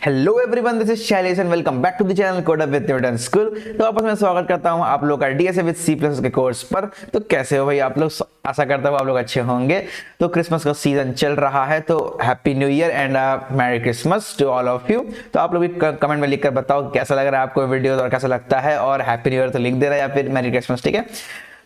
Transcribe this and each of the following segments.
Hello everyone, this is Shailesh and welcome back to the channel code with Newton School. तो आपस में स्वागत करता हूं आप लोग का डीएसए विद सी प्लस के कोर्स पर। तो कैसे हो भाई आप लोग? आशा करता हूं आप लोग अच्छे होंगे। तो क्रिसमस का सीजन चल रहा है, तो happy new year and merry Christmas to all of you. तो आप लोग भी कमेंट में लिखकर बताओ कैसा लग रहा है आपको वीडियो और कैसा लगता है, और हैप्पी न्यू ईयर तो लिख देना या फिर मैरी क्रिसमस, ठीक है।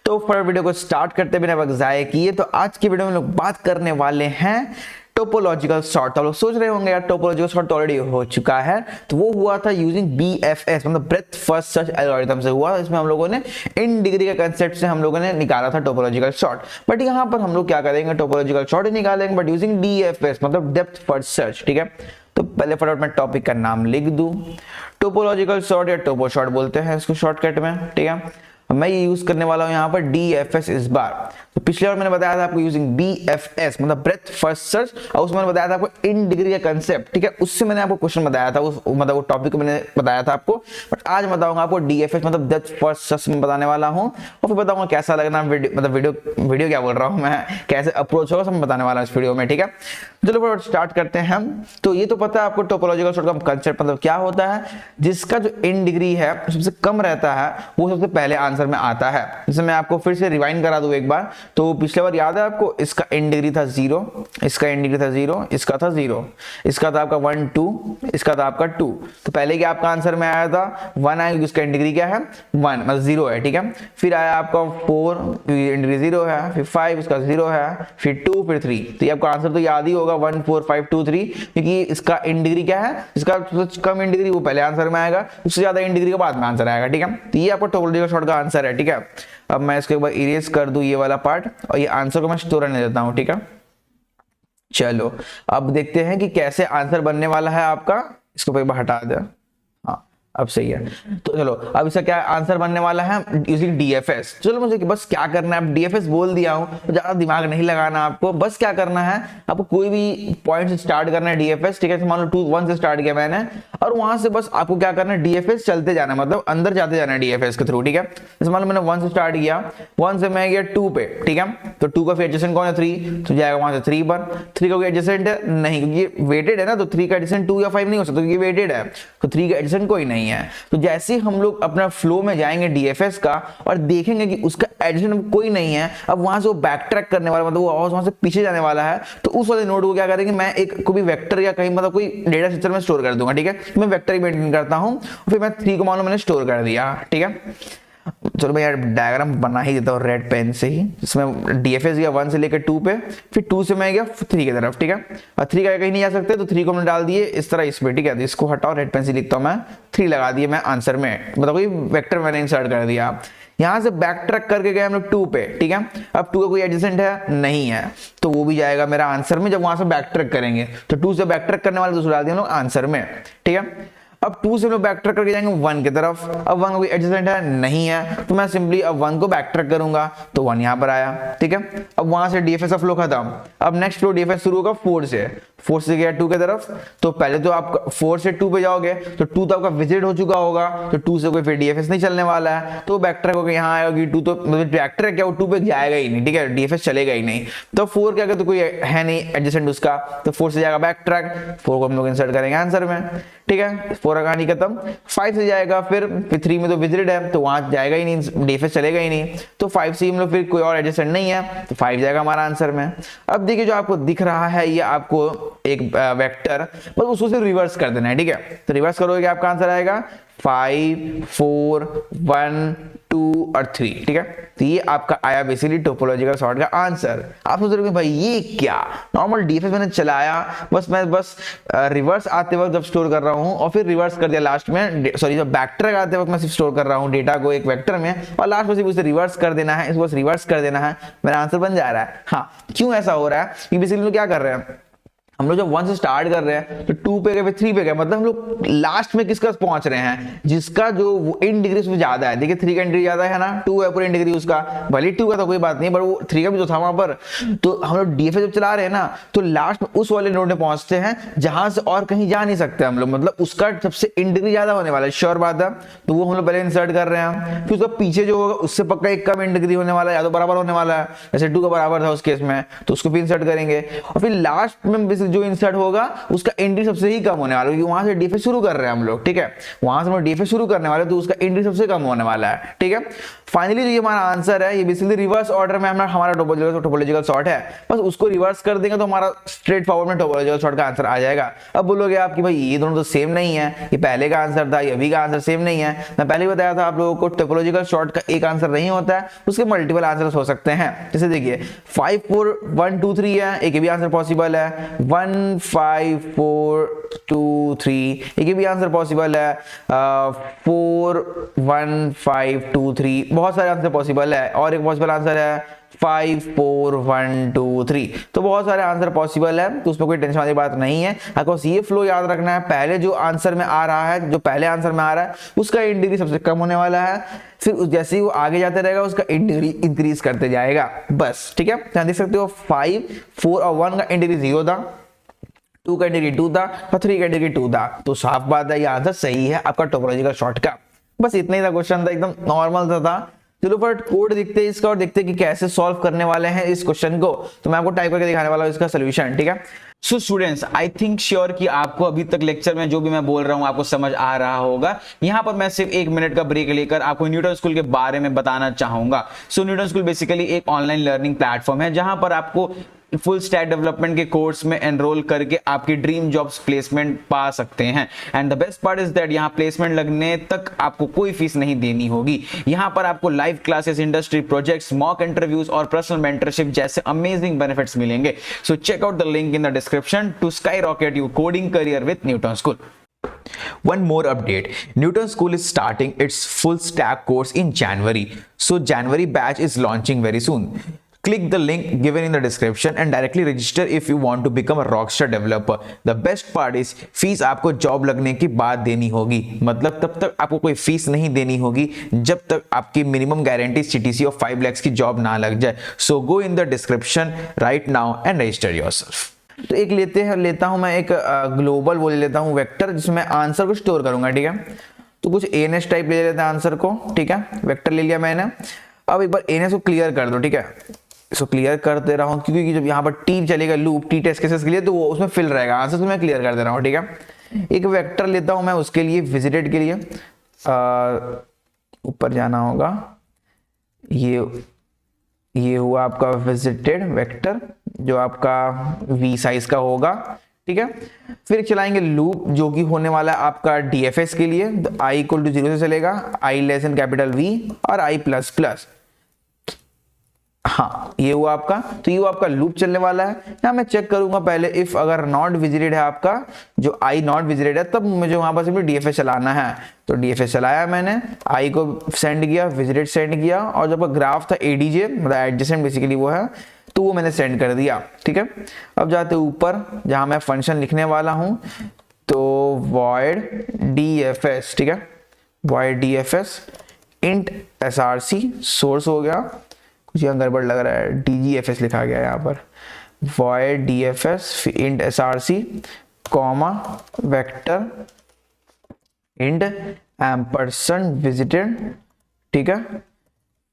तो फॉर वीडियो को स्टार्ट करते बिना वक्त जाए किए, तो आज की वीडियो में लोग बात करने वाले हैं टोपोलॉजिकल सॉर्ट। तो आप लोग सोच रहे होंगे यार टोपोलॉजिकल सॉर्ट तो ऑलरेडी हो चुका है, तो वो हुआ था यूजिंग बीएफएस, मतलब ब्रेथ फर्स्ट सर्च एल्गोरिथम से हुआ। इसमें हम लोगों ने इन डिग्री के कंसेप्ट से हम लोगों ने निकाला था टोपोलॉजिकल सॉर्ट। बट यहाँ पर हम लोग क्या करेंगे, टोपोलॉजिकल सॉर्ट ही निकालेंगे बट यूजिंग डीएफएस, मतलब डेप्थ फर्स्ट सर्च, ठीक है। तो पहले फटाफट मैं टॉपिक का नाम लिख दूं, टोपोलॉजिकल सॉर्ट या टोपो सॉर्ट बोलते हैं इसको शॉर्टकट में, ठीक है। मैं ये यूज करने वाला हूं यहाँ पर डीएफएस इस बार। तो पिछले बार मैंने बताया था आपको यूजिंग बीएफएस मतलब ब्रेथ फर्स्ट सर्च, और उसमें मैंने बताया था आपको इन डिग्री का कांसेप्ट, ठीक है। उससे मैंने आपको क्वेश्चन बताया था, उस मतलब वो टॉपिक मैंने बताया था आपको। बट आज बताऊंगा आपको डीएफएस मतलब ब्रेथ फर्स्ट सर्च में बताने वाला हूं, और फिर बताऊंगा कैसा लगना वीडियो, मतलब वीडियो क्या बोल रहा हूं मैं, कैसे अप्रोच होगा सब बताने वाला इस वीडियो में, ठीक है। चलो स्टार्ट करते हैं हम। तो ये तो पता है आपको टोपोलॉजिकल सॉर्ट का कंसेप्ट मतलब क्या होता है, जिसका जो इन डिग्री है सबसे कम रहता है वो सबसे पहले आंसर में आता है। जैसे मैं आपको फिर से रिवाइंड करा दूं एक बार, तो पिछले बार याद है आपको, इसका इन डिग्री था 0, इसका इन डिग्री था 0, इसका था 0, इसका था आपका 1 2, इसका था आपका 2। तो पहले क्या आपका आंसर में आया था 1 आया क्योंकि इसका इन डिग्री क्या है 1 मतलब 0 है, ठीक है। फिर आया आपका 4 क्योंकि इन डिग्री 0 है, फिर 5 इसका 0 है, फिर 2, फिर 3। तो ये आपका आंसर तो याद ही होगा 1 4 5 2 3, क्योंकि इसका इन डिग्री क्या है, इसका सबसे कम इन डिग्री वो पहले आंसर में आएगा, उससे ज्यादा इन डिग्री के बाद में आंसर आएगा, ठीक है। तो ये आपका टोपोलॉजिकल सॉर्ट का आंसर है, ठीक है। अब मैं इसको एक बार इरेज कर दूं ये वाला पार्ट, और ये आंसर को मैं स्टोर करने देता हूं, ठीक है। चलो अब देखते हैं कि कैसे आंसर बनने वाला है आपका। इसको एक बार हटा दे, हाँ अब सही है। तो चलो अब इसका क्या आंसर बनने वाला है यूजिंग डीएफएस। चलो मुझे बस क्या करना है, डीएफएस बोल दिया हूं तो ज्यादा दिमाग नहीं लगाना आपको। बस क्या करना है, आपको कोई भी पॉइंट से स्टार्ट करना है डीएफएस, ठीक है। मान लो 2 1 से स्टार्ट किया मैंने, और वहां से बस आपको क्या करना है डीएफएस चलते जाना है, मतलब अंदर जाते जाना है डीएफएस के थ्रू, ठीक है। जैसे मान लो मैंने 1 से स्टार्ट किया, 1 से मैं गया 2 पे, ठीक है। तो 2 का फिर एडजेसेंट कौन है 3, तो जाएगा वहां से 3 पर। 3 का कोई एडजेसेंट है नहीं, क्योंकि ये वेटेड है ना, तो 3 का एडजेसेंट 2 या 5 नहीं हो सकता, क्योंकि वेटेड है, तो 3 का एडजेसेंट कोई नहीं है। तो जैसे हम लोग अपना फ्लो में जाएंगे डीएफएस का और देखेंगे कि उसका एडजेसेंट कोई नहीं है, अब वहां से वो बैक ट्रैक करने वाला, मतलब वो वहां से पीछे जाने वाला है, तो उस वाले नोड को क्या करेंगे, मैं एक कोई वेक्टर या कहीं मतलब कोई डेटा स्ट्रक्चर में स्टोर कर दूंगा, ठीक है। मैं वेक्टर ही मेंटेन करता हूं, फिर मैं 3 को मान लो मैंने स्टोर कर दिया, ठीक है। चलो मैं यार डायग्राम बना ही देता हूँ रेड पेन से ही, जिसमें डीएफएस गया 1 से लेकर 2 पे, फिर 2 से मैं गया 3 की तरफ, ठीक है। और 3 का कहीं नहीं जा सकते, तो 3 को मैंने डाल दिए इस तरह इसमें, ठीक है। तो इसको हटाओ, रेड पेन से लिखता हूँ मैं, 3 लगा दिए मैं आंसर में, मतलब कोई वेक्टर मैंने इंसर्ट कर दिया। यहां से बैक ट्रैक करके गए हम लोग 2 पे, ठीक है। अब 2 का कोई एडजेसेंट है नहीं है, तो वो भी जाएगा मेरा आंसर में। जब वहां से बैक ट्रैक करेंगे तो 2 से बैक ट्रैक करने वाले दूसरा डाल दिए हम लोग आंसर में, ठीक है। अब 2 से हम लोग बैक ट्रैक करके जाएंगे 1 की तरफ। अब 1 का कोई एडजेसेंट है नहीं है, तो मैं सिंपली अब 1 को बैक ट्रैक करूंगा, तो 1 यहां पर आया, ठीक है। अब वहां से डीएफएस का फ्लो खत्म। अब नेक्स्ट फ्लो डीएफएस शुरू होगा 4 से गया 2 की तरफ। तो पहले तो आप 4 से 2 पे जाओगे, तो 2 तो आपका विजिट हो चुका होगा, तो 2 से कोई फिर डीएफएस नहीं चलने वाला है, तो बैक ट्रैक होकर यहाँ आएगा कि 2 तो मतलब बैक ट्रैक क्या, वो 2 पे जाएगा ही नहीं, ठीक है, डीएफएस चलेगा ही नहीं। तो 4 क्या, तो कोई है नहीं एडजेसेंट उसका, तो 4 से जाएगा बैक ट्रैक, 4 को हम लोग इंसर्ट करेंगे आंसर में, ठीक है। 4 का कहानी खत्म। 5 से जाएगा, फिर 3 में तो विजिटेड है, तो वहां जाएगा ही नहीं, डीएफएस चलेगा ही नहीं, तो 5 से हम लोग फिर कोई और एडजेसेंट नहीं है, तो 5 जाएगा हमारा आंसर में। अब देखिए जो आपको दिख रहा है ये आपको एक वेक्टर, बस उसको सिर्फ रिवर्स कर देना है, ठीक है। तो रिवर्स करोगे आपका आंसर आएगा 5 4 1 2 और 3, ठीक है। तो ये आपका आया बेसिकली टोपोलॉजिकल सॉर्ट का आंसर। आप सोच रहे हो भाई ये क्या, नॉर्मल डीएफएस मैंने चलाया, मैं बस रिवर्स आते वक्त जब स्टोर कर रहा हूं, और फिर रिवर्स कर दिया लास्ट में, सॉरी जब बैक ट्रैक आते वक्त मैं सिर्फ स्टोर कर रहा हूं डेटा को एक वेक्टर में, और लास्ट में सिर्फ उसे रिवर्स कर देना है, इसको बस रिवर्स कर देना है, मेरा आंसर बन जा रहा है। हाँ, क्यों ऐसा हो रहा है, कि बेसिकली हम लोग क्या कर रहे हैं, हम लोग जब 1 से स्टार्ट कर रहे हैं तो 2 पे गए, फिर 3 पे गए, मतलब हम लोग लास्ट में किसका पहुंच रहे हैं, जिसका जो इन डिग्री उसमें ज्यादा है। देखिए 3 का इन डिग्री ज्यादा है ना, 2 है पूरी इन डिग्री उसका, भले 2 का तो कोई बात नहीं, पर वो 3 का भी तो था वहां पर। तो हम लोग डीएफएस जब चला रहे हैं ना, तो लास्ट में उस वाले नोड में पहुंचते हैं जहां से और कहीं जा नहीं सकते हम लोग, मतलब उसका सबसे इन डिग्री ज्यादा होने वाला है, श्योर बात है। तो वो हम लोग पहले इंसर्ट कर रहे हैं, फिर उसका पीछे जो होगा उससे पक्का एक कम इन डिग्री होने वाला है, या तो बराबर होने वाला है, जैसे 2 का बराबर था उस केस में, तो उसको फिर इंसर्ट करेंगे, और फिर लास्ट में से जो इंसर्ट होगा उसका एंट्री सबसे ही कम होने वाला है, क्योंकि वहां से डीएफए शुरू कर रहे हैं हम लोग, ठीक है, वहां से हम डीएफए शुरू करने वाले, तो उसका एंट्री सबसे कम होने वाला है, ठीक है। फाइनली जो ये हमारा आंसर है ये बेसिकली रिवर्स ऑर्डर में हमारा टोपोलॉजिकल सॉर्ट है, बस उसको रिवर्स कर देंगे तो हमारा स्ट्रेट फॉरवर्ड में टोपोलॉजिकल सॉर्ट का आंसर आ जाएगा। अब बोलोगे आप कि भाई ये दोनों तो सेम नहीं है, ये पहले का आंसर था, ये अभी का आंसर सेम नहीं है। मैं पहले बताया था आप लोगों को टोपोलॉजिकल सॉर्ट का एक आंसर नहीं होता है, उसके मल्टीपल आंसर्स हो सकते हैं। जैसे देखिए 5 4 1 2 3 है, एक भी आंसर पॉसिबल है, 1 5 4 2 3 एक भी आंसर पॉसिबल है, 4 1 5 2 3 बहुत सारे आंसर पॉसिबल है, और एक पॉसिबल आंसर है 5 4 1 2 3, तो बहुत सारे आंसर पॉसिबल है, तो उसमें कोई टेंशन वाली बात नहीं है। आपको ये फ्लो याद रखना है, पहले जो आंसर में आ रहा है, जो पहले आंसर में आ रहा है उसका इंडिग्री सबसे कम होने वाला है, फिर जैसे ही वो आगे जाते रहेगा उसका इंडिग्री इंक्रीज करते जाएगा, बस, ठीक है। यहाँ देख सकते हो 5 4 और 1 का इंडिग्री 0 था, 2 का इंडिग्री 2 था और 3 का इंडिग्री 2 था, तो साफ बात है ये आंसर सही है आपका टोपोलॉजिकल सॉर्ट का। बस इतना ही था क्वेश्चन, था एकदम नॉर्मल सा था। चलो पर कोड देखते हैं इसका और देखते हैं कि कैसे सॉल्व करने वाले हैं इस क्वेश्चन को, तो मैं आपको टाइप करके दिखाने वाला हूँ इसका सोल्यूशन, ठीक है। So students, I think sure कि आपको अभी तक लेक्चर में जो भी मैं बोल रहा हूँ आपको समझ आ रहा होगा। यहाँ पर मैं सिर्फ 1 मिनट का ब्रेक लेकर आपको न्यूटन स्कूल के बारे में बताना चाहूंगा। सो न्यूटन स्कूल बेसिकली एक ऑनलाइन लर्निंग प्लेटफॉर्म है जहां पर आपको फुल स्टैक डेवलपमेंट के कोर्स में एनरोल करके आपकी ड्रीम जॉब्स प्लेसमेंट पा सकते हैं। And the best part is that यहाँ प्लेसमेंट लगने तक आपको कोई फीस नहीं देनी होगी। यहाँ पर आपको live classes, industry projects, mock interviews और पर्सनल मेंटरशिप जैसे अमेजिंग बेनिफिट्स मिलेंगे। So check out the link in the description to skyrocket your coding career with Newton School. One more update, Newton School is starting its full stack course in January. So January batch is launching very soon. Click the link given in the description and directly register if you want to become a rockstar developer. The best part is fees आपको job लगने के बाद देनी होगी, मतलब तब तक आपको कोई फीस नहीं देनी होगी जब तक आपकी minimum guarantee CTC of 5 lakhs की जॉब ना लग जाए। So go in the description right now and register yourself. तो एक लेता हूं मैं एक ग्लोबल वो ले लेता हूं वेक्टर, जिसमें आंसर को स्टोर करूंगा, ठीक है। तो कुछ ANS टाइप ले लेते हैं आंसर को, ठीक है, वेक्टर ले लिया मैंने। अब एक बार ANS को क्लियर कर दो, ठीक है, इसको क्लियर कर दे रहा हूं क्योंकि जब यहाँ पर टी चलेगा लूप टी टेस्ट केसेस के लिए तो वो उसमें फिल रहेगा आंसर, तो मैं क्लियर कर दे रहा हूँ, ठीक है। एक वेक्टर लेता हूं मैं उसके लिए, विजिटेड के लिए ऊपर जाना होगा, ये हुआ आपका विजिटेड वेक्टर जो आपका v साइज का होगा, ठीक है। फिर चलाएंगे लूप जो कि होने वाला है आपका DFS के लिए, तो i इक्वल टू 0 से चलेगा, i less than capital V और i प्लस प्लस, हाँ ये हुआ आपका, तो ये आपका लूप चलने वाला है। यहाँ मैं चेक करूंगा पहले इफ अगर नॉट विजिटेड है आपका, जो i नॉट विजिटेड है, तब मुझे वहां पर सिर्फ DFS चलाना है, तो DFS चलाया मैंने, i को सेंड किया, विजिटेड सेंड किया, और जब ग्राफ था ADJ मतलब एडजेसेंट बेसिकली वो है, तो वो मैंने सेंड कर दिया, ठीक है। अब जाते ऊपर जहां मैं फंक्शन लिखने वाला हूं, तो void DFS, ठीक है, void DFS int src source हो गया, कुछ यहाँ गड़बड़ लग रहा है, DGFS लिखा गया है यहाँ पर, void DFS int src comma vector int ampersand visited, ठीक है,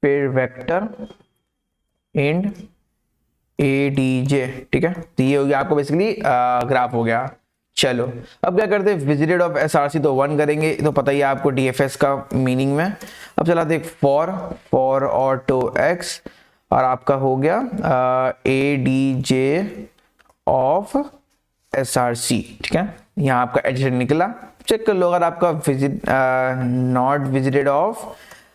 फिर वेक्टर int ADJ, ठीक है। तो ये हो गया आपको बेसिकली ग्राफ हो गया। चलो अब क्या करते हैं, विजिटेड ऑफ SRC तो 1 करेंगे, तो पता ही है आपको DFS का मीनिंग में। अब चलाते हैं फॉर ऑटो x, और आपका हो गया ADJ ऑफ SRC, ठीक है। यहाँ आपका एडजेसेंट निकला, चेक कर लो अगर आपका not visited of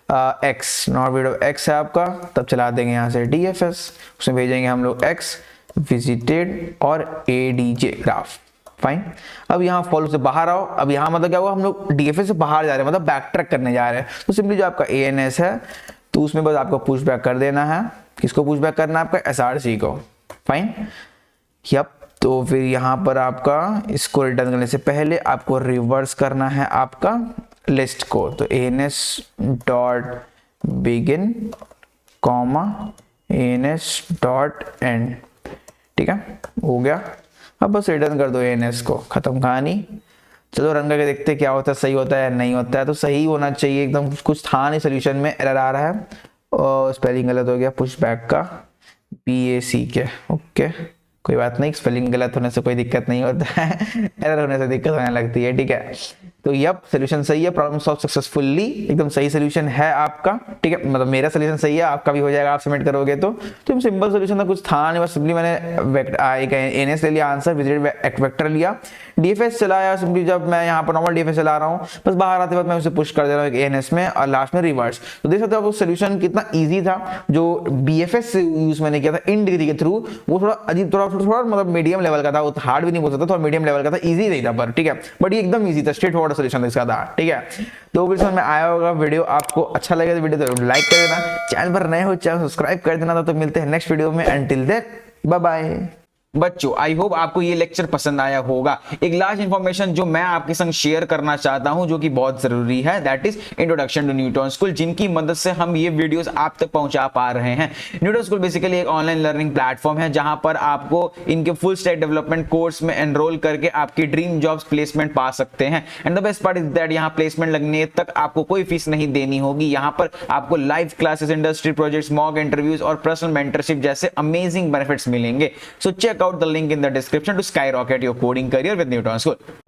not visited of x है आपका, तब चला देंगे यहाँ से DFS, उसमें भेजेंगे हम लोग x विजिटेड और ADJ ग्राफ, फाइन। अब यहाँ फॉलो से बाहर आओ, अब यहाँ मतलब क्या हुआ, हम लोग DFS से बाहर जा रहे हैं, मतलब बैक ट्रैक करने जा रहे हैं, तो सिंपली जो आपका ANS है तो उसमें बस आपको पुश बैक कर देना है, किसको पुश बैक करना है, आपका SRC को, फाइन। यप, तो फिर यहाँ पर आपका इसको रिटर्न करने से पहले आपको रिवर्स करना है आपका लिस्ट को, तो ANS dot begin comma ANS dot and, ठीक है, हो गया। अब बस रिटर्न कर दो ANS को, खत्म कहानी। चलो रन करके देखते क्या होता है, सही होता है या नहीं होता है, तो सही होना चाहिए एकदम, कुछ था नहीं सोल्यूशन में, एरर आ रहा है और स्पेलिंग गलत हो गया, पुश बैक का BAC के, ओके कोई बात नहीं, स्पेलिंग गलत होने से कोई दिक्कत नहीं होता है, एरर होने से दिक्कत होने लगती है, ठीक है। तो यप, सोल्यूशन सही है, प्रॉब्लम सॉल्व सक्सेसफुली, एकदम सही सोल्यूशन है आपका, ठीक है। मतलब मेरा सोल्यूशन सही है, आपका भी हो जाएगा आप सबमिट करोगे तो। सिंपल सोल्यूशन था, कुछ था नहीं, बस सिंपली मैंने एनएस ले लिया आंसर, विजिटेड वेक्टर लिया, डीएफएस चलाया सिंपली। जब मैं यहाँ पर नॉर्मल डीएफएस चला रहा हूँ, बस बाहर आते वक्त मैं उसे पुश कर दे रहा हूँ एनएस में, और लास्ट में रिवर्स। तो देख सकते हो आप सोल्यूशन कितना ईजी था। जो बीएफएस यूज मैंने किया था इन डिग्री के थ्रू, वो थोड़ा अजीब, थोड़ा मतलब मीडियम लेवल का था, वो हार्ड भी नहीं बोल सकता, थोड़ा मीडियम लेवल का था, ईजी नहीं था पर, ठीक है। बट ये एकदम ईजी था, स्ट्रेट फॉरवर्ड सोल्यूशन था इसका था, ठीक है। तो भी समझ में आया होगा। वीडियो आपको अच्छा लगे तो वीडियो तो लाइक कर देना, चैनल पर नए हो चैनल सब्सक्राइब कर देना। तो मिलते हैं नेक्स्ट वीडियो में, अंटिल देन बाय बाय। बच्चों आई होप आपको ये लेक्चर पसंद आया होगा। एक लास्ट इंफॉर्मेशन जो मैं आपके संग शेयर करना चाहता हूं, जो कि बहुत जरूरी है, that is introduction to Newton School, जिनकी मदद से हम ये वीडियोस आप तक पहुंचा पा रहे हैं। न्यूटन स्कूल बेसिकली एक ऑनलाइन लर्निंग प्लेटफॉर्म है, जहां पर आपको इनके फुल स्टैक डेवलपमेंट कोर्स में एनरोल करके आपकी ड्रीम जॉब्स प्लेसमेंट पा सकते हैं। And the best part is that यहाँ प्लेसमेंट लगने तक आपको कोई फीस नहीं देनी होगी। यहाँ पर आपको live classes, industry projects, mock interviews और पर्सनल मेंटरशिप जैसे अमेजिंग बेनिफिट्स मिलेंगे। So check out the link in the description to skyrocket your coding career with Newton School.